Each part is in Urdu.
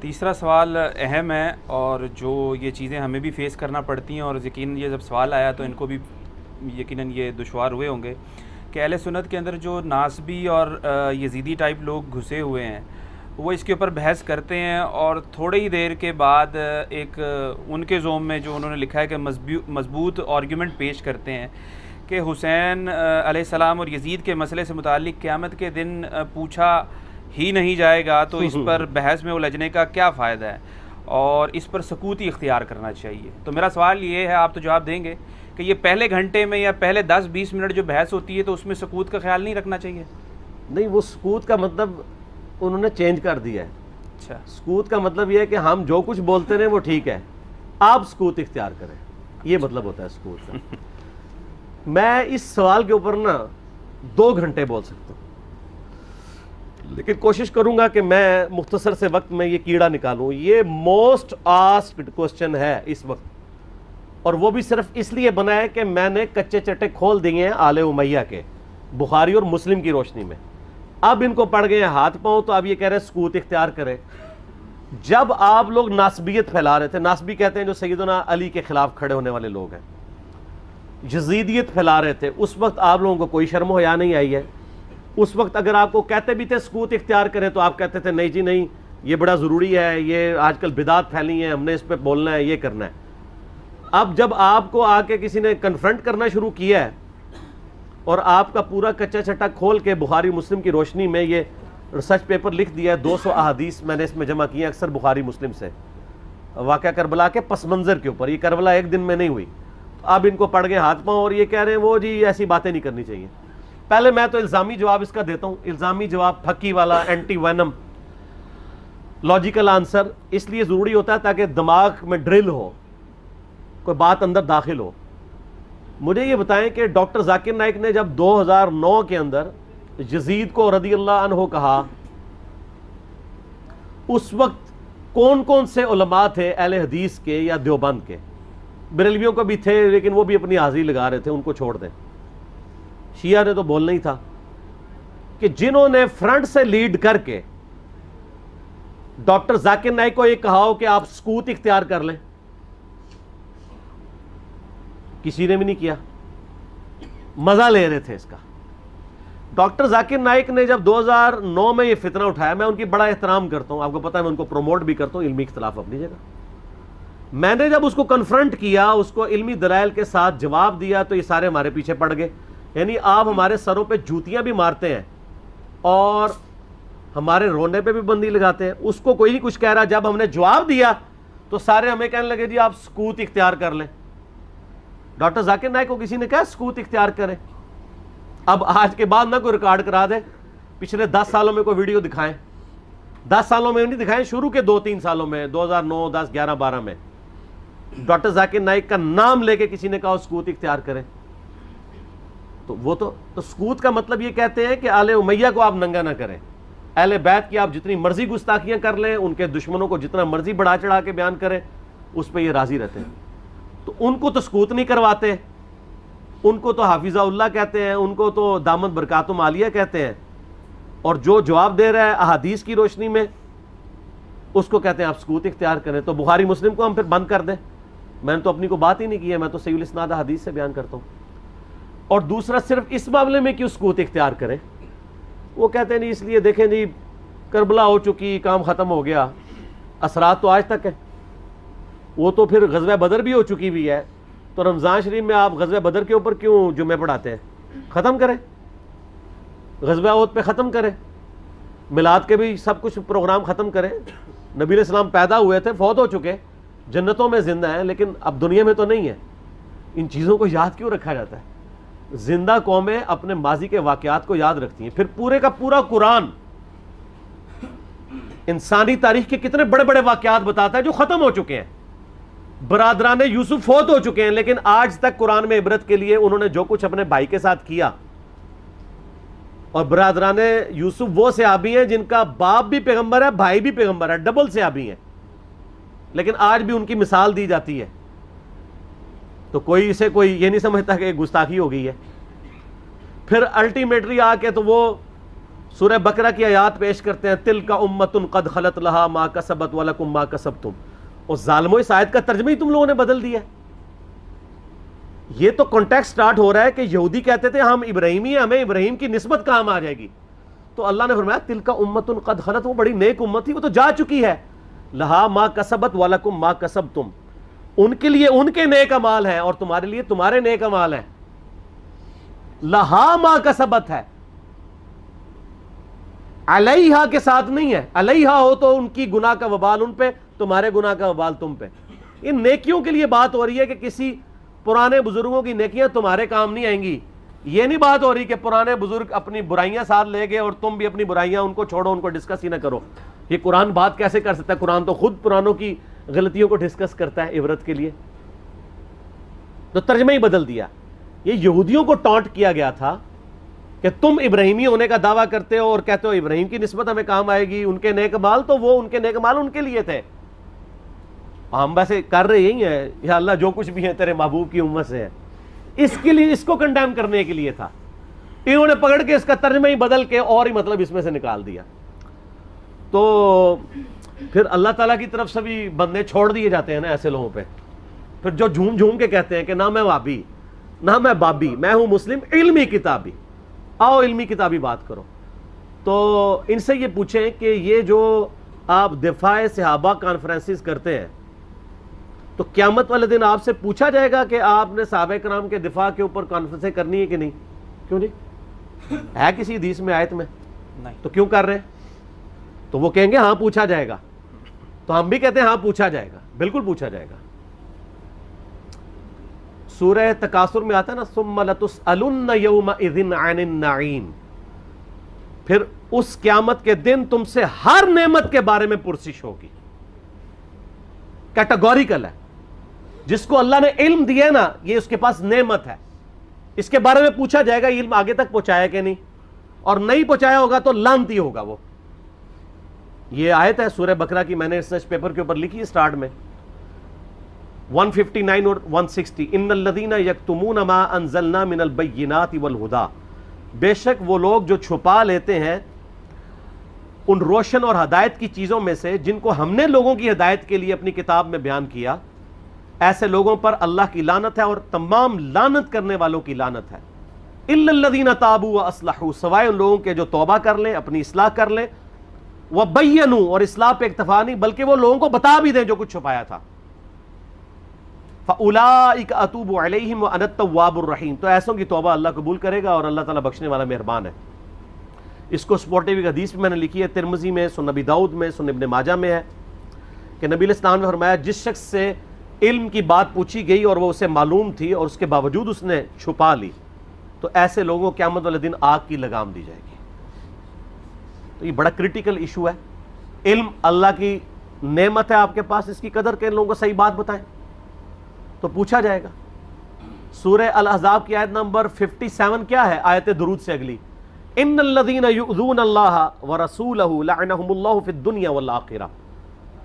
تیسرا سوال اہم ہے اور جو یہ چیزیں ہمیں بھی فیس کرنا پڑتی ہیں، اور یقیناً یہ جب سوال آیا تو ان کو بھی یقیناً یہ دشوار ہوئے ہوں گے کہ اہل سنت کے اندر جو ناسبی اور یزیدی ٹائپ لوگ گھسے ہوئے ہیں وہ اس کے اوپر بحث کرتے ہیں، اور تھوڑی ہی دیر کے بعد ایک ان کے زوم میں جو انہوں نے لکھا ہے کہ مضبوط آرگیومنٹ پیش کرتے ہیں کہ حسین علیہ السلام اور یزید کے مسئلے سے متعلق قیامت کے دن پوچھا ہی نہیں جائے گا تو اس پر بحث میں الجھنے کا کیا فائدہ ہے، اور اس پر سکوت ہی اختیار کرنا چاہیے۔ تو میرا سوال یہ ہے، آپ تو جواب دیں گے، کہ یہ پہلے گھنٹے میں یا پہلے 10-20 منٹ جو بحث ہوتی ہے تو اس میں سکوت کا خیال نہیں رکھنا چاہیے؟ نہیں، وہ سکوت کا مطلب انہوں نے چینج کر دیا ہے۔ اچھا، سکوت کا مطلب یہ ہے کہ ہم جو کچھ بولتے رہے وہ ٹھیک ہے، آپ سکوت اختیار کریں، یہ مطلب ہوتا ہے سکوت کا۔ میں اس سوال کے اوپر نا 2 گھنٹے بول سکتا ہوں، لیکن کوشش کروں گا کہ میں مختصر سے وقت میں یہ کیڑا نکالوں۔ یہ موسٹ آسکڈ کوسچن ہے اس وقت، اور وہ بھی صرف اس لیے بنا ہے کہ میں نے کچے چٹے کھول دیے ہیں آل امیہ کے، بخاری اور مسلم کی روشنی میں۔ اب ان کو پڑ گئے ہیں ہاتھ پاؤں، تو اب یہ کہہ رہے ہیں سکوت اختیار کریں۔ جب آپ لوگ ناسبیت پھیلا رہے تھے، ناسبی کہتے ہیں جو سیدنا علی کے خلاف کھڑے ہونے والے لوگ ہیں، یزیدیت پھیلا رہے تھے، اس وقت آپ لوگوں کو کوئی شرم و حیا نہیں آئی ہے۔ اس وقت اگر آپ کو کہتے بھی تھے سکوت اختیار کریں تو آپ کہتے تھے نہیں جی نہیں، یہ بڑا ضروری ہے، یہ آج کل بدعت پھیلی ہے، ہم نے اس پہ بولنا ہے، یہ کرنا ہے۔ اب جب آپ کو آ کے کسی نے کنفرنٹ کرنا شروع کیا ہے اور آپ کا پورا کچا چٹا کھول کے بخاری مسلم کی روشنی میں یہ ریسرچ پیپر لکھ دیا ہے، 200 احادیث میں نے اس میں جمع کی ہیں، اکثر بخاری مسلم سے، واقعہ کربلا کے پس منظر کے اوپر۔ یہ کربلا ایک دن میں نہیں ہوئی، اب ان کو پڑ گئے ہاتھ پاؤں اور یہ کہہ رہے ہیں وہ جی ایسی باتیں نہیں کرنی چاہیے۔ پہلے میں تو الزامی جواب اس کا دیتا ہوں، الزامی جواب پھکی والا، اینٹی وینم، لاجیکل آنسر اس لیے ضروری ہوتا ہے تاکہ دماغ میں ڈرل ہو، کوئی بات اندر داخل ہو۔ مجھے یہ بتائیں کہ ڈاکٹر ذاکر نائک نے جب 2009 کے اندر یزید کو رضی اللہ عنہ کہا، اس وقت کون کون سے علماء تھے اہل حدیث کے یا دیوبند کے؟ بریلویوں کو بھی تھے لیکن وہ بھی اپنی حاضری لگا رہے تھے، ان کو چھوڑ دیں۔ شیعہ نے تو بولنا ہی تھا کہ جنہوں نے فرنٹ سے لیڈ کر کے ڈاکٹر ذاکر نائک کو یہ کہا ہو کہ آپ سکوت اختیار کر لیں، کسی نے بھی نہیں کیا، مزہ لے رہے تھے اس کا۔ ڈاکٹر ذاکر نائک نے جب 2009 میں یہ فتنہ اٹھایا، میں ان کی بڑا احترام کرتا ہوں، آپ کو پتا ہے میں ان کو پروموٹ بھی کرتا ہوں، علمی اختلاف اپنی جگہ۔ میں نے جب اس کو کنفرنٹ کیا، اس کو علمی دلائل کے ساتھ جواب دیا، تو یہ سارے ہمارے پیچھے پڑ گئے۔ یعنی آپ ہمارے سروں پہ جوتیاں بھی مارتے ہیں اور ہمارے رونے پہ بھی بندی لگاتے ہیں، اس کو کوئی نہیں کچھ کہہ رہا۔ جب ہم نے جواب دیا تو سارے ہمیں کہنے لگے جی آپ سکوت اختیار کر لیں۔ ڈاکٹر ذاکر نائک کو کسی نے کہا سکوت اختیار کریں؟ اب آج کے بعد نہ کوئی ریکارڈ کرا دے، پچھلے 10 سالوں میں کوئی ویڈیو دکھائیں، 10 سالوں میں نہیں دکھائیں، شروع کے 2-3 سالوں میں، 2009 10 11 12 میں ڈاکٹر ذاکر نائک کا نام لے کے کسی نے کہا سکوت اختیار کریں، تو وہ تو سکوت کا مطلب یہ کہتے ہیں کہ آل امیہ کو آپ ننگا نہ کریں، اہل بیت کی آپ جتنی مرضی گستاخیاں کر لیں، ان کے دشمنوں کو جتنا مرضی بڑھا چڑھا کے بیان کریں، اس پہ یہ راضی رہتے ہیں۔ تو ان کو تو سکوت نہیں کرواتے، ان کو تو حافظہ اللہ کہتے ہیں، ان کو تو دامت برکاتم عالیہ کہتے ہیں، اور جو جواب دے رہا ہے احادیث کی روشنی میں اس کو کہتے ہیں آپ سکوت اختیار کریں۔ تو بخاری مسلم کو ہم پھر بند کر دیں؟ میں نے تو اپنی کو بات ہی نہیں کی ہے، میں تو صحیح الاسناد حدیث سے بیان کرتا ہوں۔ اور دوسرا، صرف اس معاملے میں کیوں سکوت اختیار کریں؟ وہ کہتے ہیں نہیں اس لیے دیکھیں جی کربلا ہو چکی، کام ختم ہو گیا، اثرات تو آج تک ہیں، وہ تو پھر غزوہ بدر بھی ہو چکی ہوئی ہے، تو رمضان شریف میں آپ غزوہ بدر کے اوپر کیوں جمعے پڑھاتے ہیں؟ ختم کریں، غزوہ احد پہ ختم کریں، میلاد کے بھی سب کچھ پروگرام ختم کریں۔ نبی علیہ السلام پیدا ہوئے تھے، فوت ہو چکے، جنتوں میں زندہ ہیں، لیکن اب دنیا میں تو نہیں ہے۔ ان چیزوں کو یاد کیوں رکھا جاتا ہے؟ زندہ قومیں اپنے ماضی کے واقعات کو یاد رکھتی ہیں۔ پھر پورے کا پورا قرآن انسانی تاریخ کے کتنے بڑے بڑے واقعات بتاتا ہے جو ختم ہو چکے ہیں۔ برادران یوسف فوت ہو چکے ہیں، لیکن آج تک قرآن میں عبرت کے لیے انہوں نے جو کچھ اپنے بھائی کے ساتھ کیا، اور برادران یوسف وہ صحابی ہیں جن کا باپ بھی پیغمبر ہے، بھائی بھی پیغمبر ہے، ڈبل صحابی ہیں، لیکن آج بھی ان کی مثال دی جاتی ہے۔ تو کوئی اسے کوئی یہ نہیں سمجھتا کہ گستاخی ہو گئی ہے۔ پھر الٹیمیٹلی آ کے تو وہ سورہ بقرہ کی آیات پیش کرتے ہیں، تلک امۃ قد خلت لہا ما کسبت ولکم ما کسبتم. اور ظالموں اس آیت کا ترجمہ ہی تم لوگوں نے بدل دیا. یہ تو کانٹیکسٹ سٹارٹ ہو رہا ہے کہ یہودی کہتے تھے ہم ابراہیمی ہیں، ہمیں ابراہیم کی نسبت کام آ جائے گی. تو اللہ نے فرمایا تلک امۃ قد خلت، وہ بڑی نیک امت تھی، وہ تو جا چکی ہے. لہا ما کسبت ولکم ما کسبتم، ان کے لیے ان کے نیک اعمال ہیں اور تمہارے لیے تمہارے نیک اعمال ہیں. لہا ما کسبت ہے، علیہا کے ساتھ نہیں ہے. علیہا ہو تو ان کی گناہ کا وبال ان پہ، تمہارے گناہ کا وبال تم پہ. ان نیکیوں کے لیے بات ہو رہی ہے کہ کسی پرانے بزرگوں کی نیکیاں تمہارے کام نہیں آئیں گی. یہ نہیں بات ہو رہی کہ پرانے بزرگ اپنی برائیاں ساتھ لے گئے اور تم بھی اپنی برائیاں ان کو چھوڑو، ان کو ڈسکس ہی نہ کرو. یہ قرآن بات کیسے کر سکتا ہے؟ قرآن تو خود پرانوں کی غلطیوں کو ڈسکس کرتا ہے عبرت کے لیے. تو ترجمہ ہی بدل دیا. یہ یہودیوں کو ٹانٹ کیا گیا تھا کہ تم ابراہیمی ہونے کا دعویٰ کرتے ہو اور کہتے ہو ابراہیم کی نسبت ہمیں کام آئے گی، ان کے نیک مال تو وہ ان کے نیک مال ان کے لیے تھے. ہم ویسے کر رہے یہی ہیں، یا اللہ جو کچھ بھی ہے تیرے محبوب کی امت سے ہے. اس کے لیے، اس کو کنڈیم کرنے کے لیے تھا. انہوں نے پکڑ کے اس کا ترجمہ ہی بدل کے اور ہی مطلب اس میں سے نکال دیا. تو پھر اللہ تعالیٰ کی طرف سے بھی بندے چھوڑ دیے جاتے ہیں نا ایسے لوگوں پہ. پھر جو جھوم جھوم کے کہتے ہیں کہ نہ میں وابی، نہ میں بابی، میں ہوں مسلم علمی کتابی. آؤ علمی کتابی بات کرو. تو ان سے یہ پوچھیں کہ یہ جو آپ دفاع صحابہ کانفرنسز کرتے ہیں، تو قیامت والے دن آپ سے پوچھا جائے گا کہ آپ نے صحابہ کرام کے دفاع کے اوپر کانفرنسیں کرنی ہے کہ نہیں؟ کیوں نہیں؟ ہے کسی حدیث میں، آیت میں؟ نہیں. تو کیوں کر رہے ہیں؟ تو وہ کہیں گے ہاں پوچھا جائے گا. تو ہم بھی کہتے ہیں ہاں پوچھا جائے گا، بالکل پوچھا جائے گا. سورہ تکاثر میں آتا ہے نا، ثم لتسألن یومئذ عن النعیم، پھر اس قیامت کے دن تم سے ہر نعمت کے بارے میں پرسش ہوگی. کیٹاگوریکل ہے. جس کو اللہ نے علم دیا ہے نا، یہ اس کے پاس نعمت ہے، اس کے بارے میں پوچھا جائے گا علم آگے تک پہنچایا کہ نہیں، اور نہیں پہنچایا ہوگا تو لعنتی ہوگا وہ. یہ آیت ہے سورہ بقرہ کی، میں نے ریسرچ پیپر کے اوپر لکھی ہے سٹارٹ میں 159 اور 160. ان الذین یکتمون ما انزلنا من البینات والہدی، بے شک وہ لوگ جو چھپا لیتے ہیں ان روشن اور ہدایت کی چیزوں میں سے جن کو ہم نے لوگوں کی ہدایت کے لیے اپنی کتاب میں بیان کیا، ایسے لوگوں پر اللہ کی لعنت ہے اور تمام لعنت کرنے والوں کی لعنت ہے. الا الذین تابوا واصلحوا، سوائے ان لوگوں کے جو توبہ کر لیں، اپنی اصلاح کر لیں، وبینوا، اور اصلاح پہ اکتفا نہیں بلکہ وہ لوگوں کو بتا بھی دیں جو کچھ چھپایا تھا. فاولئک اتوب علیہم وانا التواب الرحیم، تو ایسوں کی توبہ اللہ قبول کرے گا اور اللہ تعالیٰ بخشنے والا مہربان ہے. اس کو سپورٹیو ایک حدیث بھی میں نے لکھی ہے، ترمذی میں، سنن نبی داؤد میں، سنن ابن ماجہ میں ہے کہ نبی علیہ السلام نے فرمایا جس شخص سے علم کی بات پوچھی گئی اور وہ اسے معلوم تھی اور اس کے باوجود اس نے چھپا لی، تو ایسے لوگوں کو قیامت والے دن آگ کی لگام دی جائے گی. تو یہ بڑا کریٹیکل ایشو ہے. علم اللہ کی نعمت ہے آپ کے پاس، اس کی قدر کے لوگوں کو صحیح بات بتائیں تو پوچھا جائے گا. سورہ الاحزاب کی آیت نمبر 57 کیا ہے؟ آیت درود سے اگلی، ان الذین یؤذون اللہ ورسولہ لعنہم اللہ فی الدنیا والآخرہ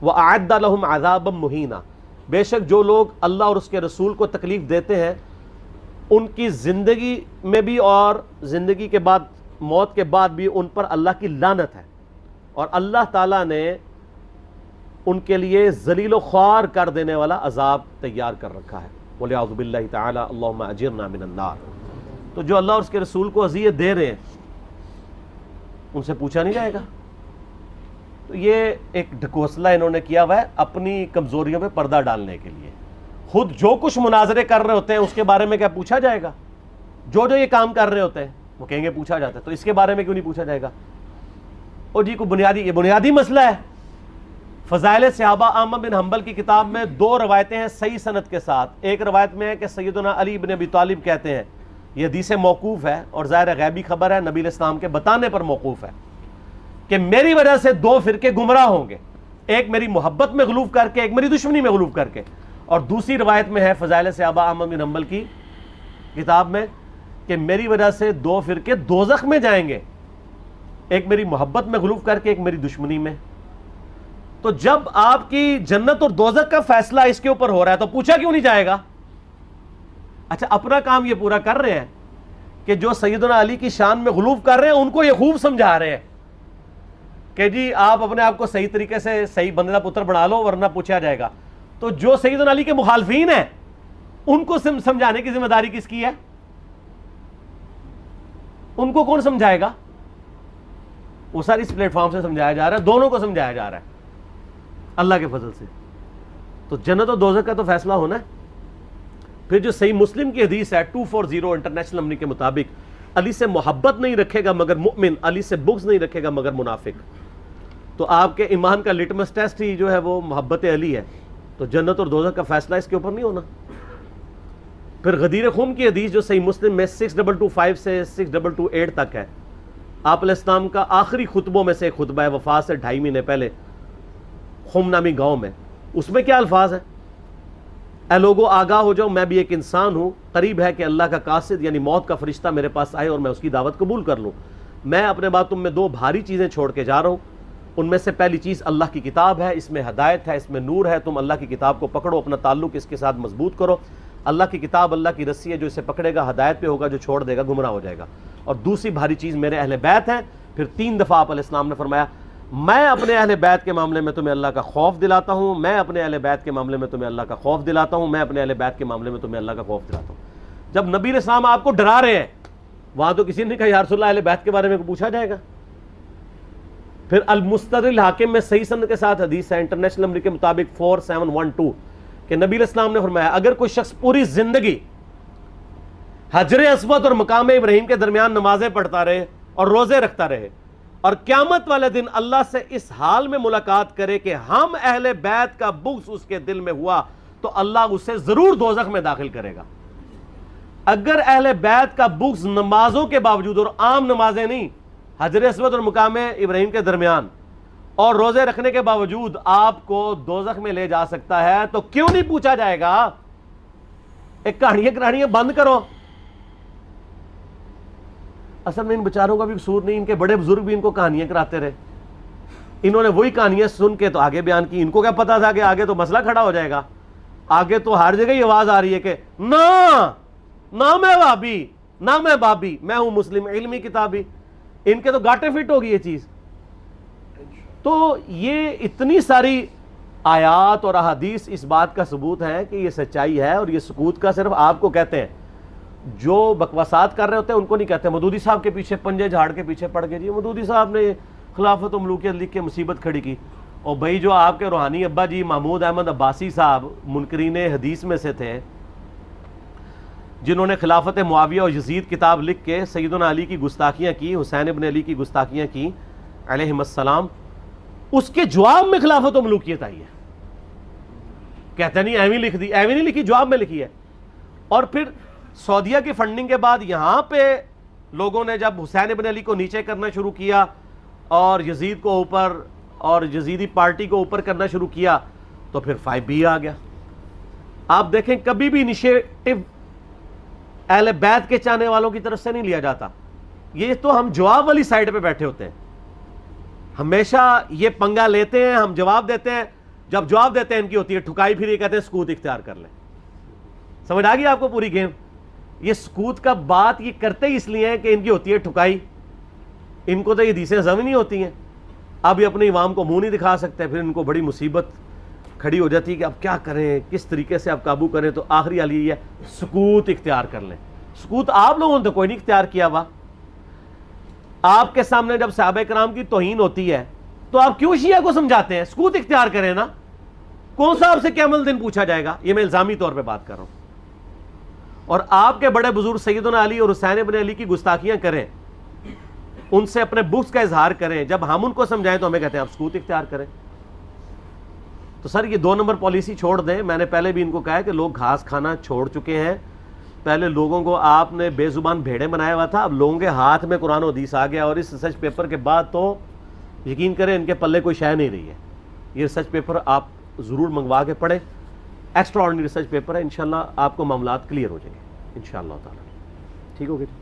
واعد لہم عذابا مہینا، بے شک جو لوگ اللہ اور اس کے رسول کو تکلیف دیتے ہیں ان کی زندگی میں بھی اور زندگی کے بعد، موت کے بعد بھی ان پر اللہ کی لعنت ہے، اور اللہ تعالیٰ نے ان کے لیے ذلیل و خوار کر دینے والا عذاب تیار کر رکھا ہے. وَلِعَوْذُ بِاللَّهِ تَعَالَى اللَّهُمَّ أَجِرْنَا مِنَ النَّارِ. تو جو اللہ اور اس کے رسول کو اذیت دے رہے ہیں ان سے پوچھا نہیں جائے گا. تو یہ ایک ڈھکوسلا انہوں نے کیا ہوا ہے اپنی کمزوریوں پہ پردہ ڈالنے کے لیے. خود جو کچھ مناظرے کر رہے ہوتے ہیں اس کے بارے میں کیا پوچھا جائے گا؟ جو یہ کام کر رہے ہوتے ہیں وہ کہیں گے پوچھا جاتا ہے، تو اس کے بارے میں کیوں نہیں پوچھا جائے گا؟ اور جی کو یہ بنیادی مسئلہ ہے. فضائل صحابہ احمد بن حنبل کی کتاب میں 2 روایتیں ہیں صحیح سند کے ساتھ. ایک روایت میں ہے کہ سیدنا علی بن ابی طالب کہتے ہیں، یہ حدیث موقوف ہے اور ظاہر غیبی خبر ہے، نبی علیہ السلام کے بتانے پر موقوف ہے، کہ میری وجہ سے 2 فرقے گمراہ ہوں گے، ایک میری محبت میں غلوف کر کے، ایک میری دشمنی میں غلوف کر کے. اور دوسری روایت میں ہے فضائل صحابہ احمد بن حنبل کی کتاب میں کہ میری وجہ سے 2 فرقے دوزخ میں جائیں گے، ایک میری محبت میں غلوف کر کے، ایک میری دشمنی میں. تو جب آپ کی جنت اور دوزخ کا فیصلہ اس کے اوپر ہو رہا ہے تو پوچھا کیوں نہیں جائے گا؟ اچھا اپنا کام یہ پورا کر رہے ہیں کہ جو سیدنا علی کی شان میں غلو کر رہے ہیں ان کو یہ خوب سمجھا رہے ہیں کہ جی آپ اپنے آپ کو صحیح طریقے سے صحیح بندے کا پتر بنا لو ورنہ پوچھا جائے گا. تو جو سیدنا علی کے مخالفین ہیں ان کو سمجھانے کی ذمہ داری کس کی ہے؟ ان کو کون سمجھائے گا؟ وہ ساری اس پلیٹ فارم سے سمجھایا جا رہا ہے, دونوں کو سمجھایا جا رہا ہے اللہ کے فضل سے. تو جنت و دوزخ کا تو فیصلہ ہونا ہے. پھر جو صحیح مسلم کی حدیث ہے 240 انٹرنیشنل نمبر کے مطابق, علی سے محبت نہیں رکھے گا مگر مؤمن, علی سے بغض نہیں رکھے گا مگر منافق. تو آپ کے ایمان کا لٹمس ٹیسٹ ہی جو ہے وہ محبت علی ہے. تو جنت اور دوزخ کا فیصلہ اس کے اوپر نہیں ہونا. پھر غدیر خم کی حدیث جو صحیح مسلم میں 6225 سے 6228 تک ہے, آپ علیہ السلام کا آخری خطبوں میں سے ایک خطبہ ہے وفات سے 2.5 مہینے پہلے خم نامی گاؤں میں. اس میں کیا الفاظ ہیں؟ اے لوگو آگاہ ہو جاؤ, میں بھی ایک انسان ہوں, قریب ہے کہ اللہ کا قاصد یعنی موت کا فرشتہ میرے پاس آئے اور میں اس کی دعوت قبول کر لوں. میں اپنے بعد تم میں 2 بھاری چیزیں چھوڑ کے جا رہا ہوں. ان میں سے پہلی چیز اللہ کی کتاب ہے, اس میں ہدایت ہے, اس میں نور ہے. تم اللہ کی کتاب کو پکڑو, اپنا تعلق اس کے ساتھ مضبوط کرو. اللہ کی کتاب اللہ کی رسی ہے, جو اسے پکڑے گا ہدایت پہ ہوگا, جو چھوڑ دے گا گمراہ ہو جائے گا. اور دوسری بھاری چیز میرے اہل بیت ہیں. پھر 3 دفعہ آپ علیہ السلام نے فرمایا میں اپنے اہل بیت کے معاملے میں تمہیں اللہ کا خوف دلاتا ہوں, میں اپنے اہل بیت کے معاملے میں تمہیں اللہ کا خوف دلاتا ہوں, میں اپنے اہل بیت کے معاملے میں تمہیں اللہ کا خوف دلاتا ہوں. جب نبی علیہ السلام آپ کو ڈرا رہے ہیں, وہاں تو کسی نے کہا یا رسول اللہ اہل بیت کے بارے میں پوچھا جائے گا. پھر المستدرک الحاکم میں صحیح سند کے ساتھ حدیث ہے انٹرنیشنل نمبر کے مطابق 4712 کہ نبی علیہ السلام نے فرمایا اگر کوئی شخص پوری زندگی حجر اسود اور مقام ابراہیم کے درمیان نمازیں پڑھتا رہے اور روزے رکھتا رہے اور قیامت والے دن اللہ سے اس حال میں ملاقات کرے کہ ہم اہل بیت کا بغض اس کے دل میں ہوا, تو اللہ اسے ضرور دوزخ میں داخل کرے گا. اگر اہل بیت کا بغض نمازوں کے باوجود, اور عام نمازیں نہیں, حجر اسود اور مقام ابراہیم کے درمیان اور روزے رکھنے کے باوجود آپ کو دوزخ میں لے جا سکتا ہے, تو کیوں نہیں پوچھا جائے گا؟ ایک کہانیاں بند کرو. اصل میں ان بیچاروں کا بھی قصور نہیں, ان کے بڑے بزرگ بھی ان کو کہانیاں کراتے رہے. انہوں نے وہی کہانیاں سن کے تو آگے بیان کی. ان کو کیا پتا تھا کہ آگے تو مسئلہ کھڑا ہو جائے گا. آگے تو ہر جگہ یہ آواز آ رہی ہے کہ نہ میں وہابی نہ میں بابی, میں ہوں مسلم علمی کتابی. ان کے تو گاٹے فٹ ہوگی یہ چیز. تو یہ اتنی ساری آیات اور احادیث اس بات کا ثبوت ہے کہ یہ سچائی ہے, اور یہ سکوت کا صرف آپ کو کہتے ہیں. جو بکواسات کر رہے ہوتے ہیں ان کو نہیں کہتے. مودودی صاحب کے پیچھے پنجے جھاڑ کے پیچھے پڑ گئے, جی مودودی صاحب نے خلافت و ملوکیت لکھ کے مصیبت کھڑی کی. اور بھائی جو آپ کے روحانی ابا جی محمود احمد عباسی صاحب منکرین حدیث میں سے تھے, جنہوں نے خلافت معاویہ اور یزید کتاب لکھ کے سیدنا علی کی گستاخیاں کی, حسین ابن علی کی گستاخیاں کی علیہم السلام, اس کے جواب میں خلافت و ملوکیت آئی ہے. کہتے نہیں ایویں لکھ دی, ایویں نہیں لکھی, جواب میں لکھی ہے. اور پھر سعودیہ کی فنڈنگ کے بعد یہاں پہ لوگوں نے جب حسین ابن علی کو نیچے کرنا شروع کیا اور یزید کو اوپر اور یزیدی پارٹی کو اوپر کرنا شروع کیا, تو پھر 5B آ گیا. آپ دیکھیں کبھی بھی انیشیٹو اہل بیت کے چاہنے والوں کی طرف سے نہیں لیا جاتا. یہ تو ہم جواب والی سائڈ پہ بیٹھے ہوتے ہیں, ہمیشہ یہ پنگا لیتے ہیں, ہم جواب دیتے ہیں. جب جواب دیتے ہیں ان کی ہوتی ہے ٹھکائی, پھر یہ کہتے ہیں سکوت اختیار کر لیں. سمجھ آ گئی آپ کو پوری گیم؟ یہ سکوت کا بات یہ کرتے ہی اس لیے ہیں کہ ان کی ہوتی ہے ٹھکائی. ان کو تو یہ حدیثیں ضمنی نہیں ہوتی ہیں. اب یہ اپنے عوام کو منہ نہیں دکھا سکتے, پھر ان کو بڑی مصیبت کھڑی ہو جاتی ہے کہ اب کیا کریں, کس طریقے سے اب قابو کریں. تو آخری حل یہ ہے سکوت اختیار کر لیں. سکوت آپ لوگوں نے تو کوئی نہیں اختیار کیا ہوا. آپ کے سامنے جب صحابہ کرام کی توہین ہوتی ہے تو آپ کیوں شیعہ کو سمجھاتے ہیں؟ سکوت اختیار کریں نا. کون سا آپ سے قیامت دن پوچھا جائے گا؟ یہ میں الزامی طور پہ بات کر رہا ہوں. اور آپ کے بڑے بزرگ سیدنا علی اور حسین ابن علی کی گستاخیاں کریں, ان سے اپنے بغض کا اظہار کریں, جب ہم ان کو سمجھائیں تو ہمیں کہتے ہیں آپ سکوت اختیار کریں. تو سر یہ 2 نمبر پالیسی چھوڑ دیں. میں نے پہلے بھی ان کو کہا ہے کہ لوگ گھاس کھانا چھوڑ چکے ہیں. پہلے لوگوں کو آپ نے بے زبان بھیڑے بنایا ہوا تھا, اب لوگوں کے ہاتھ میں قرآن و حدیث آ گیا, اور اس ریسرچ پیپر کے بعد تو یقین کریں ان کے پلے کوئی شے نہیں رہی ہے. یہ ریسرچ پیپر آپ ضرور منگوا کے پڑھیں, ایکسٹرا آرڈنری ریسرچ پیپر ہے. انشاءاللہ آپ کو معاملات کلیئر ہو جائیں گے انشاءاللہ تعالی. ٹھیک ہو گیا؟